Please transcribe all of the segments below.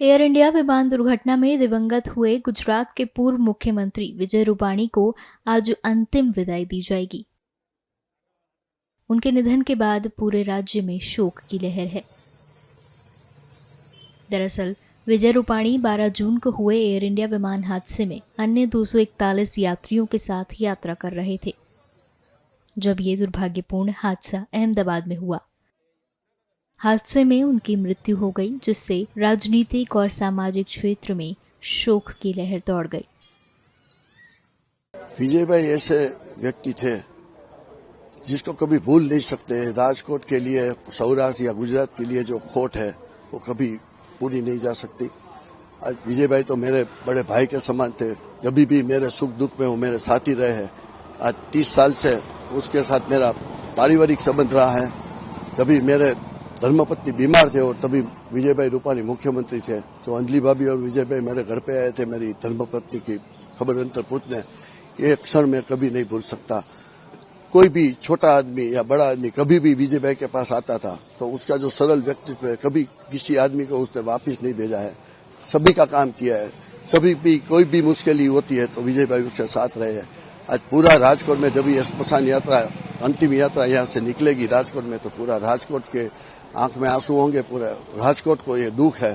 Air India विमान दुर्घटना में दिवंगत हुए गुजरात के पूर्व मुख्यमंत्री विजय रूपाणी को आज अंतिम विदाई दी जाएगी। उनके निधन के बाद पूरे राज्य में शोक की लहर है। दरअसल विजय रूपाणी 12 जून को हुए एयर इंडिया विमान हादसे में अन्य 241 यात्रियों के साथ यात्रा कर रहे थे, जब ये दुर्भाग्यपूर्ण हादसा अहमदाबाद में हुआ। हादसे में उनकी मृत्यु हो गई, जिससे राजनीतिक और सामाजिक क्षेत्र में शोक की लहर दौड़ गई। विजय भाई ऐसे व्यक्ति थे जिसको कभी भूल नहीं सकते। राजकोट के लिए, सौराष्ट्र या गुजरात के लिए जो खोट है वो कभी पूरी नहीं जा सकती। आज विजय भाई तो मेरे बड़े भाई के समान थे। जब भी मेरे सुख दुख में वो मेरे साथी रहे हैं। आज 30 साल से उसके साथ मेरा पारिवारिक संबंध रहा है। कभी मेरे धर्मपत्नी बीमार थे और तभी विजय भाई रूपाणी मुख्यमंत्री थे, तो अंजलि भाभी और विजय भाई मेरे घर पे आए थे मेरी धर्मपत्नी की खबर अंतर पूछने। ये क्षण मैं कभी नहीं भूल सकता। कोई भी छोटा आदमी या बड़ा आदमी कभी भी विजय भाई के पास आता था तो उसका जो सरल व्यक्तित्व है, कभी किसी आदमी को उसने वापिस नहीं भेजा है। सभी का काम किया है। सभी भी कोई भी मुश्किल होती है तो विजय भाई उसके साथ रहे हैं। आज पूरा राजकोट में जब ये स्मशान यात्रा, अंतिम यात्रा यहाँ से निकलेगी राजकोट में, तो पूरा राजकोट के आंख में आंसू होंगे। पूरा राजकोट को ये दुख है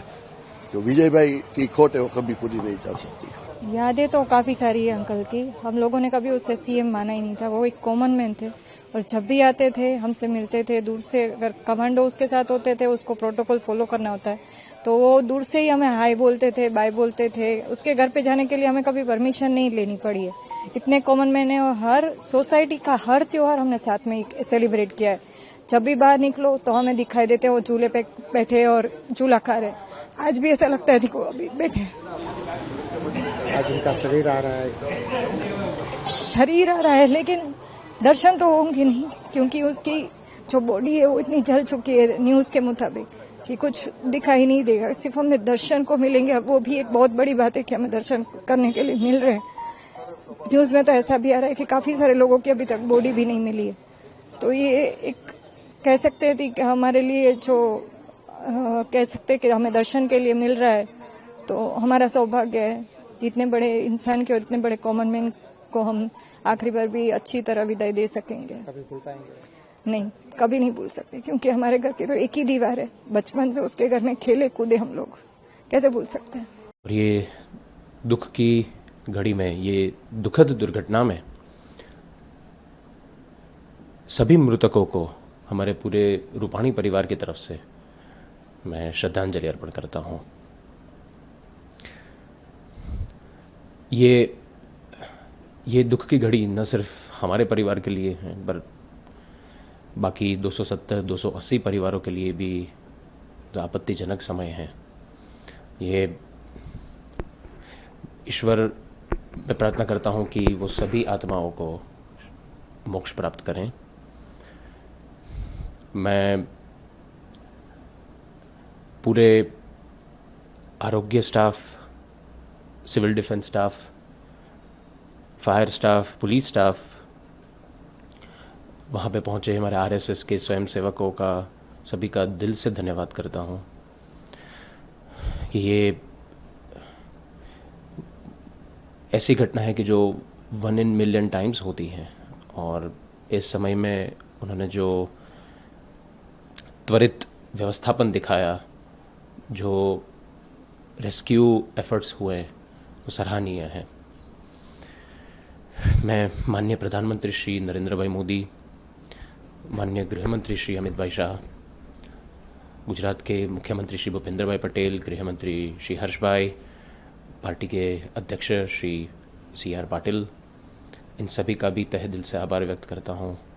जो विजय भाई की खोट है वो कभी पूरी नहीं जा सकती। यादें तो काफी सारी है अंकल की। हम लोगों ने कभी उसे सीएम माना ही नहीं था। वो एक कॉमन मैन थे और जब भी आते थे हमसे मिलते थे। दूर से अगर कमांडो उसके साथ होते थे, उसको प्रोटोकॉल फॉलो करना होता है, तो वो दूर से ही हमें हाय बोलते थे, बाय बोलते थे। उसके घर पे जाने के लिए हमें कभी परमिशन नहीं लेनी पड़ी है। इतने कॉमन मैन है और हर सोसाइटी का हर त्योहार हमने साथ में सेलिब्रेट किया है। जब भी बाहर निकलो तो हमें दिखाई देते वो चूल्हे पे बैठे और चूल्हा खा रहे। आज भी ऐसा लगता है कि वो अभी बैठे। आज उनका शरीर आ रहा है, लेकिन दर्शन तो होंगे नहीं, क्योंकि उसकी जो बॉडी है वो इतनी जल चुकी है न्यूज के मुताबिक कि कुछ दिखाई नहीं देगा। सिर्फ हमें दर्शन को मिलेंगे, वो भी एक बहुत बड़ी बात है कि हमें दर्शन करने के लिए मिल रहे हैं। न्यूज में तो ऐसा भी आ रहा है कि काफी सारे लोगों की अभी तक बॉडी भी नहीं मिली है। तो ये एक कह सकते हैं कि हमारे लिए जो कह सकते हैं कि हमें दर्शन के लिए मिल रहा है, तो हमारा सौभाग्य है। इतने बड़े इंसान के और इतने बड़े कॉमन मैन को हम आखिरी बार भी अच्छी तरह विदाई दे सकेंगे। कभी भूल पाएंगे? नहीं, कभी नहीं भूल सकते, क्योंकि हमारे घर की तो एक ही दीवार है। बचपन से उसके घर में खेले कूदे हम लोग, कैसे भूल सकते हैं। और ये दुख की घड़ी में, ये दुखद दुर्घटना में सभी मृतकों को हमारे पूरे रूपाणी परिवार की तरफ से मैं श्रद्धांजलि अर्पण करता हूँ। ये दुख की घड़ी न सिर्फ हमारे परिवार के लिए है, पर बाकी 270-280 परिवारों के लिए भी जो आपत्तिजनक समय है। ये ईश्वर मैं प्रार्थना करता हूँ कि वो सभी आत्माओं को मोक्ष प्राप्त करें। मैं पूरे आरोग्य staff, civil defence staff, fire staff, police staff, वहाँ पे पहुँचे हमारे आरएसएस के स्वयंसेवकों का, सभी का दिल से धन्यवाद करता हूँ। ये ऐसी घटना है कि जो 1 in million टाइम्स होती है, और इस समय में उन्होंने जो त्वरित व्यवस्थापन दिखाया, जो रेस्क्यू एफर्ट्स हुए, वो सराहनीय है। मैं माननीय प्रधानमंत्री श्री नरेंद्र भाई मोदी, माननीय गृह मंत्री श्री अमित भाई शाह, गुजरात के मुख्यमंत्री श्री भूपेंद्र भाई पटेल, गृह मंत्री श्री हर्ष भाई, पार्टी के अध्यक्ष श्री CR पाटिल, इन सभी का भी तहे दिल से आभार व्यक्त करता हूँ।